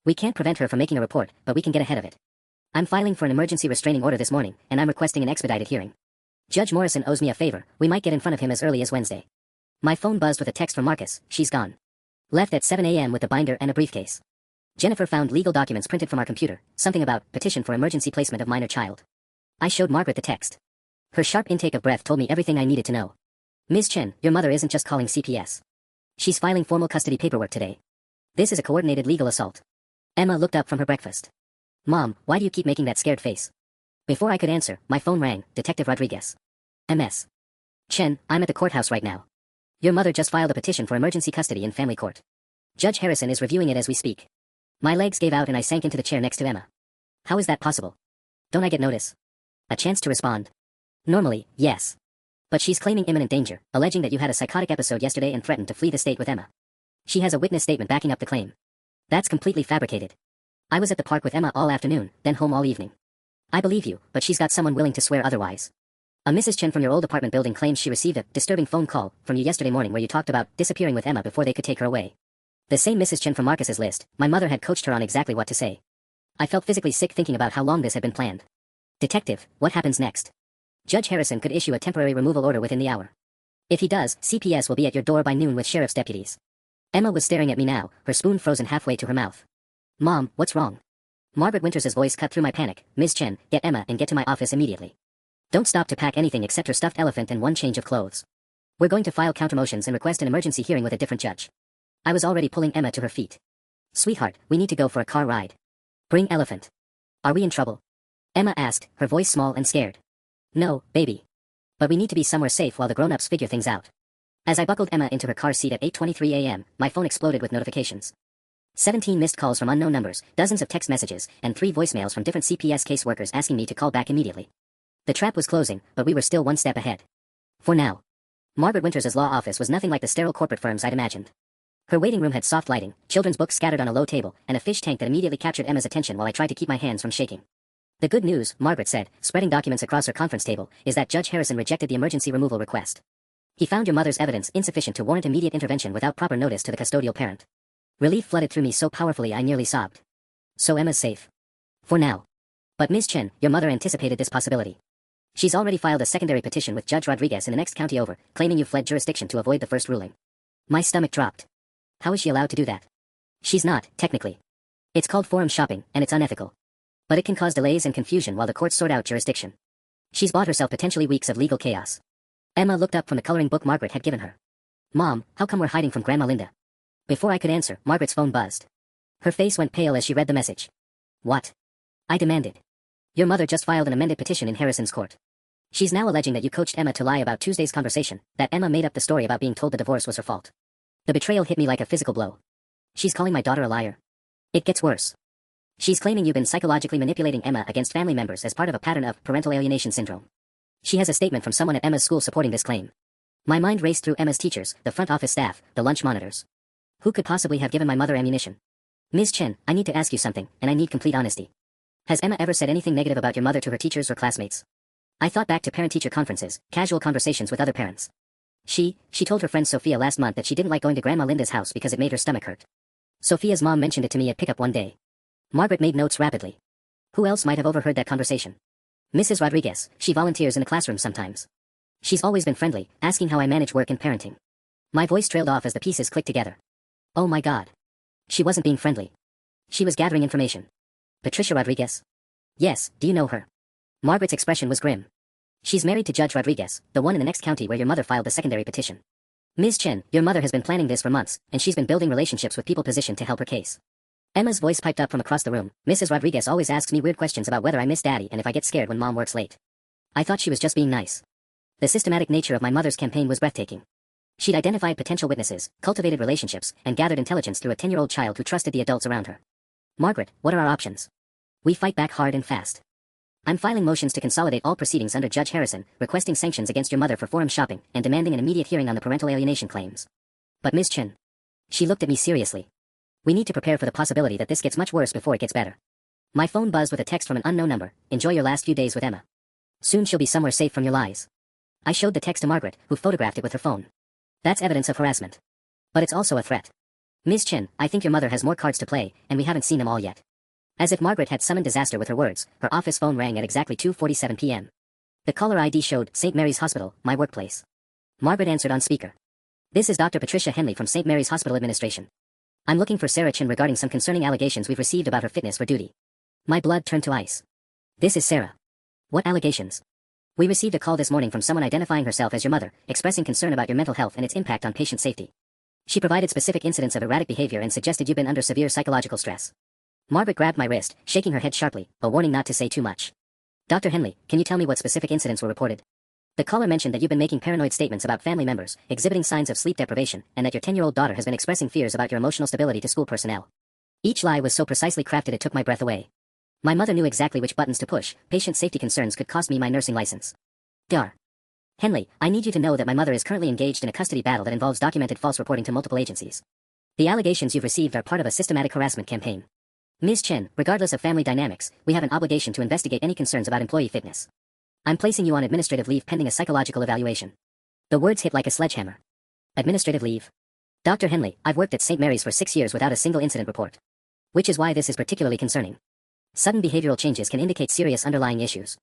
We can't prevent her from making a report, but we can get ahead of it. I'm filing for an emergency restraining order this morning, and I'm requesting an expedited hearing. Judge Morrison owes me a favor, we might get in front of him as early as Wednesday. My phone buzzed with a text from Marcus, she's gone. Left at 7 a.m. with a binder and a briefcase. Jennifer found legal documents printed from our computer, something about petition for emergency placement of minor child. I showed Margaret the text. Her sharp intake of breath told me everything I needed to know. Ms. Chen, your mother isn't just calling CPS. She's filing formal custody paperwork today. This is a coordinated legal assault. Emma looked up from her breakfast. Mom, why do you keep making that scared face? Before I could answer, my phone rang, Detective Rodriguez. MS. Chen, I'm at the courthouse right now. Your mother just filed a petition for emergency custody in family court. Judge Harrison is reviewing it as we speak. My legs gave out and I sank into the chair next to Emma. How is that possible? Don't I get notice? A chance to respond? Normally, yes. But she's claiming imminent danger, alleging that you had a psychotic episode yesterday and threatened to flee the state with Emma. She has a witness statement backing up the claim. That's completely fabricated. I was at the park with Emma all afternoon, then home all evening. I believe you, but she's got someone willing to swear otherwise. A Mrs. Chen from your old apartment building claims she received a disturbing phone call from you yesterday morning where you talked about disappearing with Emma before they could take her away. The same Mrs. Chen from Marcus's list, my mother had coached her on exactly what to say. I felt physically sick thinking about how long this had been planned. Detective, what happens next? Judge Harrison could issue a temporary removal order within the hour. If he does, CPS will be at your door by noon with sheriff's deputies. Emma was staring at me now, her spoon frozen halfway to her mouth. Mom, what's wrong? Margaret Winters' voice cut through my panic. Ms. Chen, get Emma and get to my office immediately. Don't stop to pack anything except her stuffed elephant and one change of clothes. We're going to file countermotions and request an emergency hearing with a different judge. I was already pulling Emma to her feet. Sweetheart, we need to go for a car ride. Bring elephant. Are we in trouble? Emma asked, her voice small and scared. No, baby. But we need to be somewhere safe while the grown-ups figure things out. As I buckled Emma into her car seat at 8:23 a.m., my phone exploded with notifications. 17 missed calls from unknown numbers, dozens of text messages, and 3 voicemails from different CPS caseworkers asking me to call back immediately. The trap was closing, but we were still one step ahead. For now. Margaret Winters' law office was nothing like the sterile corporate firms I'd imagined. Her waiting room had soft lighting, children's books scattered on a low table, and a fish tank that immediately captured Emma's attention while I tried to keep my hands from shaking. The good news, Margaret said, spreading documents across her conference table, is that Judge Harrison rejected the emergency removal request. He found your mother's evidence insufficient to warrant immediate intervention without proper notice to the custodial parent. Relief flooded through me so powerfully I nearly sobbed. So Emma's safe. For now. But Ms. Chen, your mother anticipated this possibility. She's already filed a secondary petition with Judge Rodriguez in the next county over, claiming you fled jurisdiction to avoid the first ruling. My stomach dropped. How is she allowed to do that? She's not, technically. It's called forum shopping, and it's unethical. But it can cause delays and confusion while the courts sort out jurisdiction. She's bought herself potentially weeks of legal chaos. Emma looked up from the coloring book Margaret had given her. Mom, how come we're hiding from Grandma Linda? Before I could answer, Margaret's phone buzzed. Her face went pale as she read the message. What? I demanded. Your mother just filed an amended petition in Harrison's court. She's now alleging that you coached Emma to lie about Tuesday's conversation, that Emma made up the story about being told the divorce was her fault. The betrayal hit me like a physical blow. She's calling my daughter a liar. It gets worse. She's claiming you've been psychologically manipulating Emma against family members as part of a pattern of parental alienation syndrome. She has a statement from someone at Emma's school supporting this claim. My mind raced through Emma's teachers, the front office staff, the lunch monitors. Who could possibly have given my mother ammunition? Ms. Chen, I need to ask you something, and I need complete honesty. Has Emma ever said anything negative about your mother to her teachers or classmates? I thought back to parent-teacher conferences, casual conversations with other parents. She told her friend Sophia last month that she didn't like going to Grandma Linda's house because it made her stomach hurt. Sophia's mom mentioned it to me at pickup one day. Margaret made notes rapidly. Who else might have overheard that conversation? Mrs. Rodriguez, she volunteers in the classroom sometimes. She's always been friendly, asking how I manage work and parenting. My voice trailed off as the pieces clicked together. Oh my God. She wasn't being friendly. She was gathering information. Patricia Rodriguez? Yes, do you know her? Margaret's expression was grim. She's married to Judge Rodriguez, the one in the next county where your mother filed the secondary petition. Ms. Chen, your mother has been planning this for months, and she's been building relationships with people positioned to help her case. Emma's voice piped up from across the room. Mrs. Rodriguez always asks me weird questions about whether I miss Daddy and if I get scared when Mom works late. I thought she was just being nice. The systematic nature of my mother's campaign was breathtaking. She'd identified potential witnesses, cultivated relationships, and gathered intelligence through a 10-year-old child who trusted the adults around her. Margaret, what are our options? We fight back hard and fast. I'm filing motions to consolidate all proceedings under Judge Harrison, requesting sanctions against your mother for forum shopping, and demanding an immediate hearing on the parental alienation claims. But Ms. Chen. She looked at me seriously. We need to prepare for the possibility that this gets much worse before it gets better. My phone buzzed with a text from an unknown number. Enjoy your last few days with Emma. Soon she'll be somewhere safe from your lies. I showed the text to Margaret, who photographed it with her phone. That's evidence of harassment. But it's also a threat. Ms. Chen, I think your mother has more cards to play, and we haven't seen them all yet. As if Margaret had summoned disaster with her words, her office phone rang at exactly 2:47 p.m. The caller ID showed St. Mary's Hospital, my workplace. Margaret answered on speaker. This is Dr. Patricia Henley from St. Mary's Hospital Administration. I'm looking for Sarah Chen regarding some concerning allegations we've received about her fitness for duty. My blood turned to ice. This is Sarah. What allegations? We received a call this morning from someone identifying herself as your mother, expressing concern about your mental health and its impact on patient safety. She provided specific incidents of erratic behavior and suggested you've been under severe psychological stress. Margaret grabbed my wrist, shaking her head sharply, a warning not to say too much. Dr. Henley, can you tell me what specific incidents were reported? The caller mentioned that you've been making paranoid statements about family members, exhibiting signs of sleep deprivation, and that your 10-year-old daughter has been expressing fears about your emotional stability to school personnel. Each lie was so precisely crafted it took my breath away. My mother knew exactly which buttons to push. Patient safety concerns could cost me my nursing license. Dar. Henley, I need you to know that my mother is currently engaged in a custody battle that involves documented false reporting to multiple agencies. The allegations you've received are part of a systematic harassment campaign. Ms. Chen, regardless of family dynamics, we have an obligation to investigate any concerns about employee fitness. I'm placing you on administrative leave pending a psychological evaluation. The words hit like a sledgehammer. Administrative leave. Dr. Henley, I've worked at St. Mary's for 6 years without a single incident report. Which is why this is particularly concerning. Sudden behavioral changes can indicate serious underlying issues.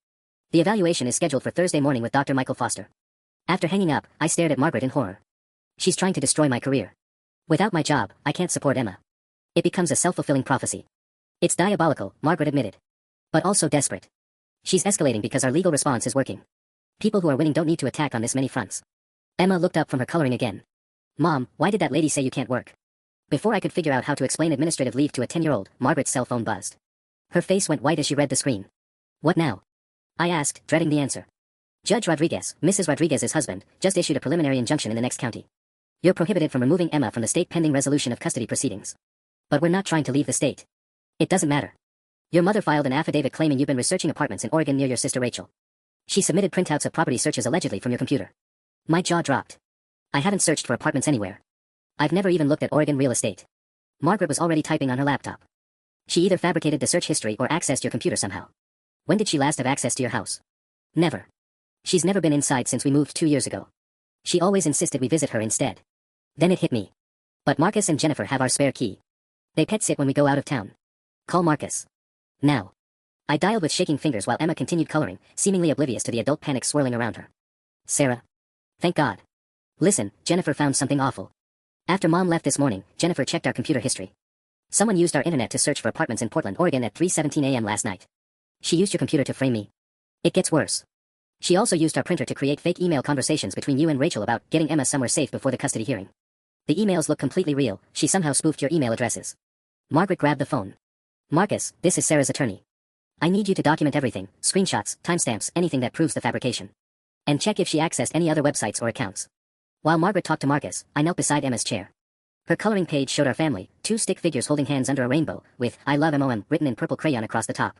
The evaluation is scheduled for Thursday morning with Dr. Michael Foster. After hanging up, I stared at Margaret in horror. She's trying to destroy my career. Without my job, I can't support Emma. It becomes a self-fulfilling prophecy. It's diabolical, Margaret admitted. But also desperate. She's escalating because our legal response is working. People who are winning don't need to attack on this many fronts. Emma looked up from her coloring again. Mom, why did that lady say you can't work? Before I could figure out how to explain administrative leave to a 10-year-old, Margaret's cell phone buzzed. Her face went white as she read the screen. What now? I asked, dreading the answer. Judge Rodriguez, Mrs. Rodriguez's husband, just issued a preliminary injunction in the next county. You're prohibited from removing Emma from the state pending resolution of custody proceedings. But we're not trying to leave the state. It doesn't matter. Your mother filed an affidavit claiming you've been researching apartments in Oregon near your sister Rachel. She submitted printouts of property searches allegedly from your computer. My jaw dropped. I haven't searched for apartments anywhere. I've never even looked at Oregon real estate. Margaret was already typing on her laptop. She either fabricated the search history or accessed your computer somehow. When did she last have access to your house? Never. She's never been inside since we moved 2 years ago. She always insisted we visit her instead. Then it hit me. But Marcus and Jennifer have our spare key. They pet sit when we go out of town. Call Marcus. Now. I dialed with shaking fingers while Emma continued coloring, seemingly oblivious to the adult panic swirling around her. Sarah. Thank God. Listen, Jennifer found something awful. After Mom left this morning, Jennifer checked our computer history. Someone used our internet to search for apartments in Portland, Oregon at 3:17 a.m. last night. She used your computer to frame me. It gets worse. She also used our printer to create fake email conversations between you and Rachel about getting Emma somewhere safe before the custody hearing. The emails look completely real. She somehow spoofed your email addresses. Margaret grabbed the phone. Marcus, this is Sarah's attorney. I need you to document everything, screenshots, timestamps, anything that proves the fabrication. And check if she accessed any other websites or accounts. While Margaret talked to Marcus, I knelt beside Emma's chair. Her coloring page showed our family, 2 stick figures holding hands under a rainbow, with I love MOM written in purple crayon across the top.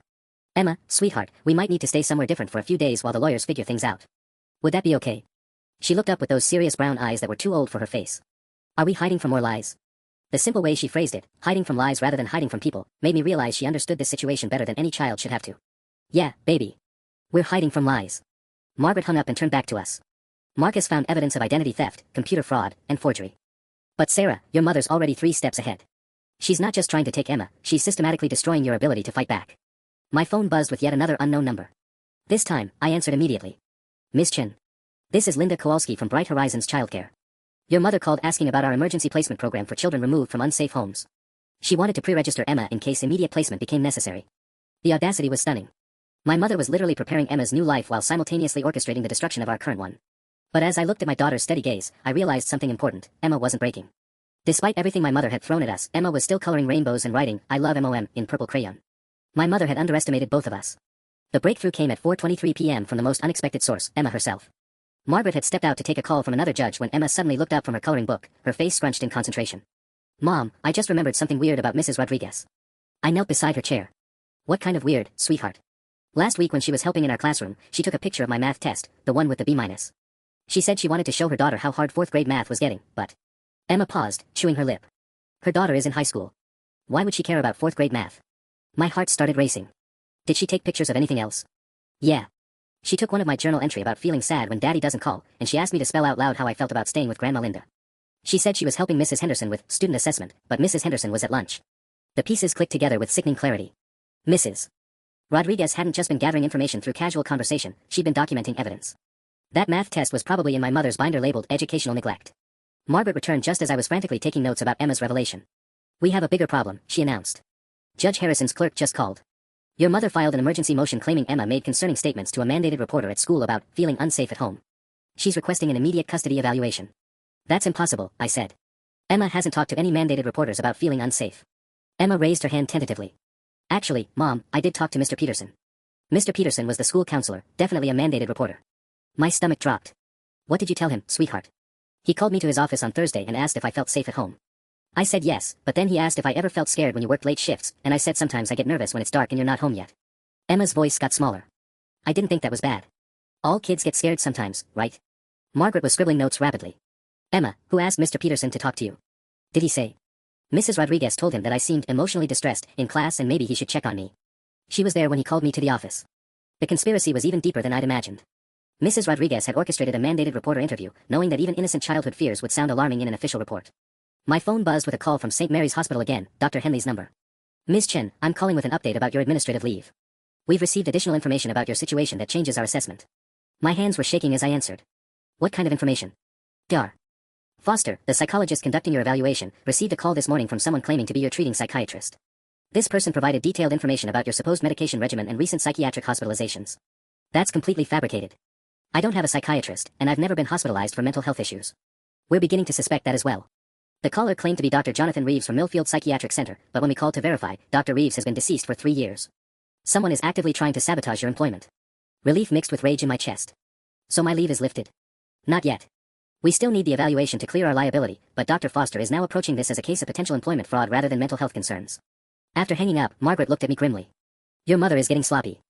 Emma, sweetheart, we might need to stay somewhere different for a few days while the lawyers figure things out. Would that be okay? She looked up with those serious brown eyes that were too old for her face. Are we hiding from more lies? The simple way she phrased it, hiding from lies rather than hiding from people, made me realize she understood this situation better than any child should have to. Yeah, baby. We're hiding from lies. Margaret hung up and turned back to us. Marcus found evidence of identity theft, computer fraud, and forgery. But Sarah, your mother's already 3 steps ahead. She's not just trying to take Emma, she's systematically destroying your ability to fight back. My phone buzzed with yet another unknown number. This time, I answered immediately. Miss Chen. This is Linda Kowalski from Bright Horizons Childcare. Your mother called asking about our emergency placement program for children removed from unsafe homes. She wanted to pre-register Emma in case immediate placement became necessary. The audacity was stunning. My mother was literally preparing Emma's new life while simultaneously orchestrating the destruction of our current one. But as I looked at my daughter's steady gaze, I realized something important. Emma wasn't breaking. Despite everything my mother had thrown at us, Emma was still coloring rainbows and writing, "I love MOM," in purple crayon. My mother had underestimated both of us. The breakthrough came at 4:23 p.m. from the most unexpected source, Emma herself. Margaret had stepped out to take a call from another judge when Emma suddenly looked up from her coloring book, her face scrunched in concentration. "Mom, I just remembered something weird about Mrs. Rodriguez." I knelt beside her chair. "What kind of weird, sweetheart?" "Last week when she was helping in our classroom, she took a picture of my math test, the one with the B-. She said she wanted to show her daughter how hard 4th grade math was getting, but..." Emma paused, chewing her lip. Her daughter is in high school. Why would she care about 4th grade math? My heart started racing. Did she take pictures of anything else? Yeah. She took one of my journal entry about feeling sad when Daddy doesn't call, and she asked me to spell out loud how I felt about staying with Grandma Linda. She said she was helping Mrs. Henderson with student assessment, but Mrs. Henderson was at lunch. The pieces clicked together with sickening clarity. Mrs. Rodriguez hadn't just been gathering information through casual conversation, she'd been documenting evidence. That math test was probably in my mother's binder labeled educational neglect. Margaret returned just as I was frantically taking notes about Emma's revelation. "We have a bigger problem," she announced. "Judge Harrison's clerk just called. Your mother filed an emergency motion claiming Emma made concerning statements to a mandated reporter at school about feeling unsafe at home. She's requesting an immediate custody evaluation." "That's impossible," I said. "Emma hasn't talked to any mandated reporters about feeling unsafe." Emma raised her hand tentatively. "Actually, Mom, I did talk to Mr. Peterson. Mr. Peterson was the school counselor, definitely a mandated reporter." My stomach dropped. "What did you tell him, sweetheart?" "He called me to his office on Thursday and asked if I felt safe at home. I said yes, but then he asked if I ever felt scared when you worked late shifts, and I said sometimes I get nervous when it's dark and you're not home yet." Emma's voice got smaller. "I didn't think that was bad. All kids get scared sometimes, right?" Margaret was scribbling notes rapidly. "Emma, who asked Mr. Peterson to talk to you? Did he say?" "Mrs. Rodriguez told him that I seemed emotionally distressed in class and maybe he should check on me. She was there when he called me to the office." The conspiracy was even deeper than I'd imagined. Mrs. Rodriguez had orchestrated a mandated reporter interview, knowing that even innocent childhood fears would sound alarming in an official report. My phone buzzed with a call from St. Mary's Hospital again, Dr. Henley's number. "Ms. Chen, I'm calling with an update about your administrative leave. We've received additional information about your situation that changes our assessment." My hands were shaking as I answered. "What kind of information?" "Dr. Foster, the psychologist conducting your evaluation, received a call this morning from someone claiming to be your treating psychiatrist. This person provided detailed information about your supposed medication regimen and recent psychiatric hospitalizations. That's completely fabricated. I don't have a psychiatrist, and I've never been hospitalized for mental health issues. We're beginning to suspect that as well." The caller claimed to be Dr. Jonathan Reeves from Millfield Psychiatric Center, but when we called to verify, Dr. Reeves has been deceased for 3 years. Someone is actively trying to sabotage your employment. Relief mixed with rage in my chest. "So my leave is lifted?" "Not yet. We still need the evaluation to clear our liability, but Dr. Foster is now approaching this as a case of potential employment fraud rather than mental health concerns." After hanging up, Margaret looked at me grimly. "Your mother is getting sloppy.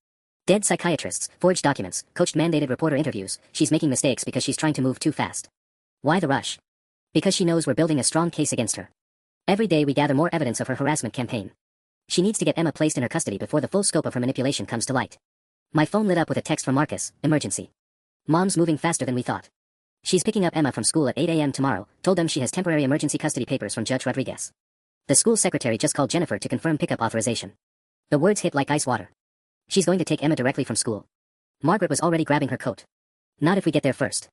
Dead psychiatrists, forged documents, coached mandated reporter interviews. She's making mistakes because she's trying to move too fast. Why the rush? Because she knows we're building a strong case against her. Every day we gather more evidence of her harassment campaign. She needs to get Emma placed in her custody before the full scope of her manipulation comes to light." My phone lit up with a text from Marcus, "Emergency. Mom's moving faster than we thought. She's picking up Emma from school at 8 a.m. tomorrow, told them she has temporary emergency custody papers from Judge Rodriguez. The school secretary just called Jennifer to confirm pickup authorization." The words hit like ice water. She's going to take Emma directly from school. Margaret was already grabbing her coat. "Not if we get there first.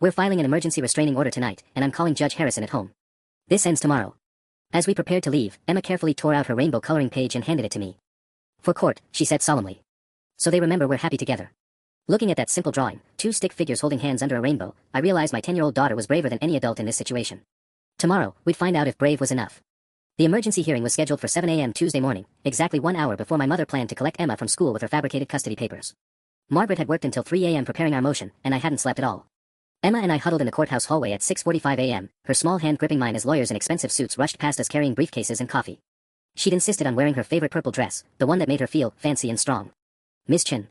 We're filing an emergency restraining order tonight, and I'm calling Judge Harrison at home. This ends tomorrow." As we prepared to leave, Emma carefully tore out her rainbow coloring page and handed it to me. "For court," she said solemnly. "So they remember we're happy together." Looking at that simple drawing, 2 stick figures holding hands under a rainbow, I realized my 10-year-old daughter was braver than any adult in this situation. Tomorrow, we'd find out if brave was enough. The emergency hearing was scheduled for 7 a.m. Tuesday morning, exactly 1 hour before my mother planned to collect Emma from school with her fabricated custody papers. Margaret had worked until 3 a.m. preparing our motion, and I hadn't slept at all. Emma and I huddled in the courthouse hallway at 6:45 a.m., her small hand gripping mine as lawyers in expensive suits rushed past us carrying briefcases and coffee. She'd insisted on wearing her favorite purple dress, the one that made her feel fancy and strong. "Miss Chen."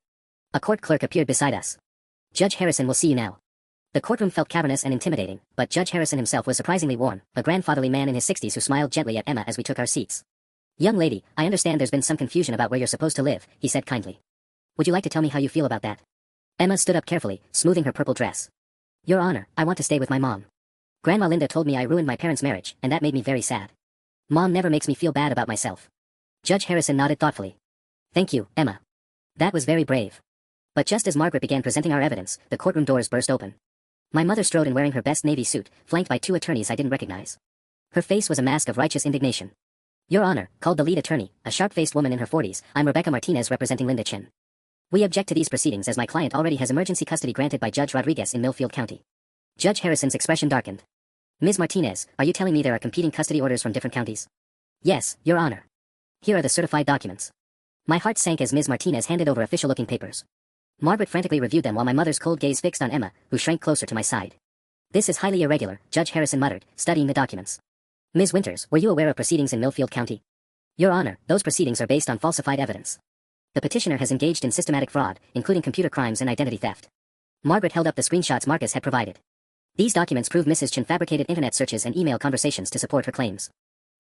A court clerk appeared beside us. "Judge Harrison will see you now." The courtroom felt cavernous and intimidating, but Judge Harrison himself was surprisingly warm, a grandfatherly man in his 60s who smiled gently at Emma as we took our seats. "Young lady, I understand there's been some confusion about where you're supposed to live," he said kindly. "Would you like to tell me how you feel about that?" Emma stood up carefully, smoothing her purple dress. "Your Honor, I want to stay with my mom. Grandma Linda told me I ruined my parents' marriage, and that made me very sad. Mom never makes me feel bad about myself." Judge Harrison nodded thoughtfully. "Thank you, Emma. That was very brave." But just as Margaret began presenting our evidence, the courtroom doors burst open. My mother strode in wearing her best navy suit, flanked by two attorneys I didn't recognize. Her face was a mask of righteous indignation. "Your Honor," called the lead attorney, a sharp-faced woman in her 40s, "I'm Rebecca Martinez representing Linda Chin. We object to these proceedings as my client already has emergency custody granted by Judge Rodriguez in Millfield County." Judge Harrison's expression darkened. "Ms. Martinez, are you telling me there are competing custody orders from different counties?" "Yes, Your Honor. Here are the certified documents." My heart sank as Ms. Martinez handed over official-looking papers. Margaret frantically reviewed them while my mother's cold gaze fixed on Emma, who shrank closer to my side. "This is highly irregular," Judge Harrison muttered, studying the documents. "Ms. Winters, were you aware of proceedings in Millfield County?" "Your Honor, those proceedings are based on falsified evidence. The petitioner has engaged in systematic fraud, including computer crimes and identity theft." Margaret held up the screenshots Marcus had provided. These documents prove Mrs. Chin fabricated internet searches and email conversations to support her claims.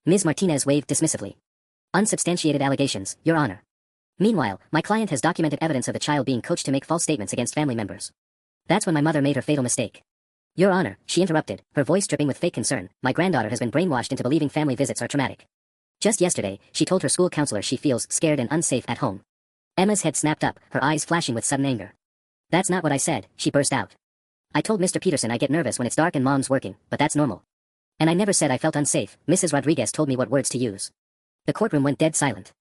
Ms. Martinez waved dismissively. "Unsubstantiated allegations, Your Honor. Meanwhile, my client has documented evidence of the child being coached to make false statements against family members. That's when my mother made her fatal mistake." "Your Honor," she interrupted, her voice dripping with fake concern, "my granddaughter has been brainwashed into believing family visits are traumatic. Just yesterday, she told her school counselor she feels scared and unsafe at home." Emma's head snapped up, her eyes flashing with sudden anger. "That's not what I said," she burst out. "I told Mr. Peterson I get nervous when it's dark and Mom's working, but that's normal. And I never said I felt unsafe. Mrs. Rodriguez told me what words to use." The courtroom went dead silent.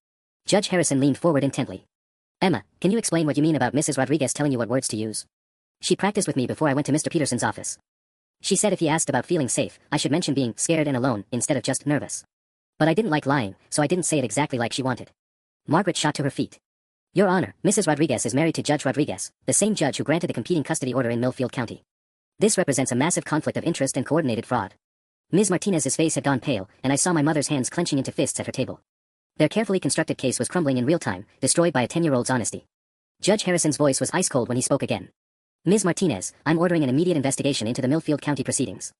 Judge Harrison leaned forward intently. "Emma, can you explain what you mean about Mrs. Rodriguez telling you what words to use?" "She practiced with me before I went to Mr. Peterson's office. She said if he asked about feeling safe, I should mention being scared and alone instead of just nervous. But I didn't like lying, so I didn't say it exactly like she wanted." Margaret shot to her feet. "Your Honor, Mrs. Rodriguez is married to Judge Rodriguez, the same judge who granted the competing custody order in Millfield County. This represents a massive conflict of interest and coordinated fraud." Ms. Martinez's face had gone pale, and I saw my mother's hands clenching into fists at her table. Their carefully constructed case was crumbling in real time, destroyed by a 10-year-old's honesty. Judge Harrison's voice was ice-cold when he spoke again. "Ms. Martinez, I'm ordering an immediate investigation into the Millfield County proceedings.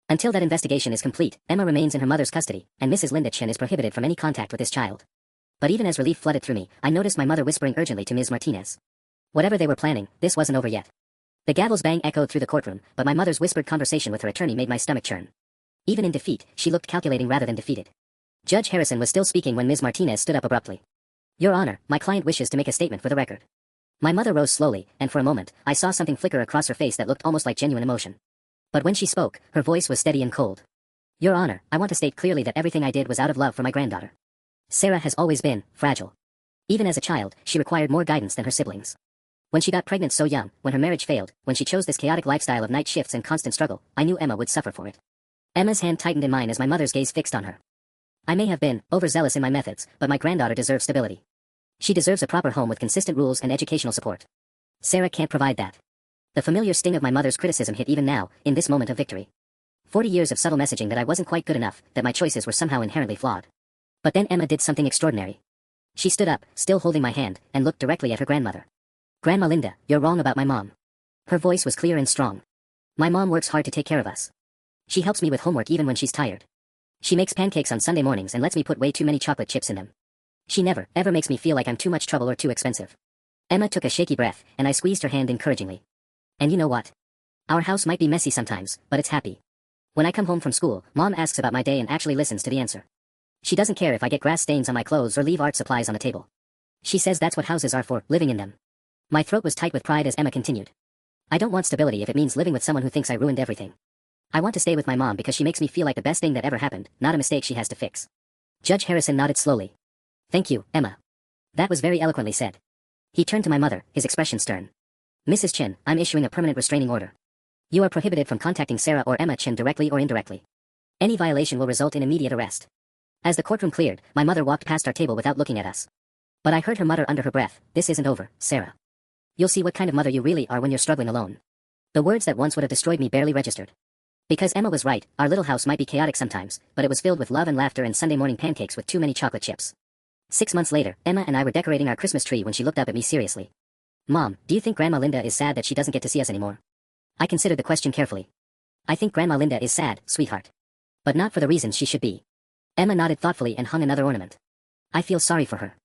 Until that investigation is complete, Emma remains in her mother's custody, and Mrs. Linda Chin is prohibited from any contact with this child." But even as relief flooded through me, I noticed my mother whispering urgently to Ms. Martinez. Whatever they were planning, this wasn't over yet. The gavel's bang echoed through the courtroom, but my mother's whispered conversation with her attorney made my stomach churn. Even in defeat, she looked calculating rather than defeated. Judge Harrison was still speaking when Ms. Martinez stood up abruptly. "Your Honor, my client wishes to make a statement for the record." My mother rose slowly, and for a moment, I saw something flicker across her face that looked almost like genuine emotion. But when she spoke, her voice was steady and cold. "Your Honor, I want to state clearly that everything I did was out of love for my granddaughter. Sarah has always been fragile. Even as a child, she required more guidance than her siblings. When she got pregnant so young, when her marriage failed, when she chose this chaotic lifestyle of night shifts and constant struggle, I knew Emma would suffer for it." Emma's hand tightened in mine as my mother's gaze fixed on her. "I may have been overzealous in my methods, but my granddaughter deserves stability. She deserves a proper home with consistent rules and educational support. Sarah can't provide that." The familiar sting of my mother's criticism hit even now, in this moment of victory. 40 years of subtle messaging that I wasn't quite good enough, that my choices were somehow inherently flawed. But then Emma did something extraordinary. She stood up, still holding my hand, and looked directly at her grandmother. "Grandma Linda, you're wrong about my mom." Her voice was clear and strong. "My mom works hard to take care of us. She helps me with homework even when she's tired. She makes pancakes on Sunday mornings and lets me put way too many chocolate chips in them. She never, ever makes me feel like I'm too much trouble or too expensive." Emma took a shaky breath, and I squeezed her hand encouragingly. "And you know what? Our house might be messy sometimes, but it's happy. When I come home from school, Mom asks about my day and actually listens to the answer. She doesn't care if I get grass stains on my clothes or leave art supplies on the table. She says that's what houses are for, living in them." My throat was tight with pride as Emma continued. "I don't want stability if it means living with someone who thinks I ruined everything. I want to stay with my mom because she makes me feel like the best thing that ever happened, not a mistake she has to fix." Judge Harrison nodded slowly. "Thank you, Emma. That was very eloquently said." He turned to my mother, his expression stern. "Mrs. Chin, I'm issuing a permanent restraining order. You are prohibited from contacting Sarah or Emma Chin directly or indirectly. Any violation will result in immediate arrest." As the courtroom cleared, my mother walked past our table without looking at us. But I heard her mutter under her breath, "This isn't over, Sarah. You'll see what kind of mother you really are when you're struggling alone." The words that once would have destroyed me barely registered. Because Emma was right, our little house might be chaotic sometimes, but it was filled with love and laughter and Sunday morning pancakes with too many chocolate chips. 6 months later, Emma and I were decorating our Christmas tree when she looked up at me seriously. "Mom, do you think Grandma Linda is sad that she doesn't get to see us anymore?" I considered the question carefully. I think Grandma Linda is sad, sweetheart. But not for the reasons she should be. Emma nodded thoughtfully and hung another ornament. I feel sorry for her.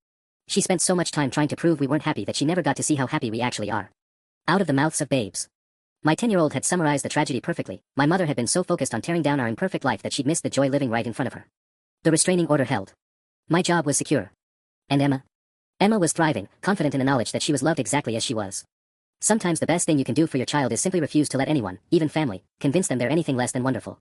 She spent so much time trying to prove we weren't happy that she never got to see how happy we actually are. Out of the mouths of babes. My 10-year-old had summarized the tragedy perfectly. My mother had been so focused on tearing down our imperfect life that she'd missed the joy living right in front of her. The restraining order held. My job was secure. And Emma? Emma was thriving, confident in the knowledge that she was loved exactly as she was. Sometimes the best thing you can do for your child is simply refuse to let anyone, even family, convince them they're anything less than wonderful.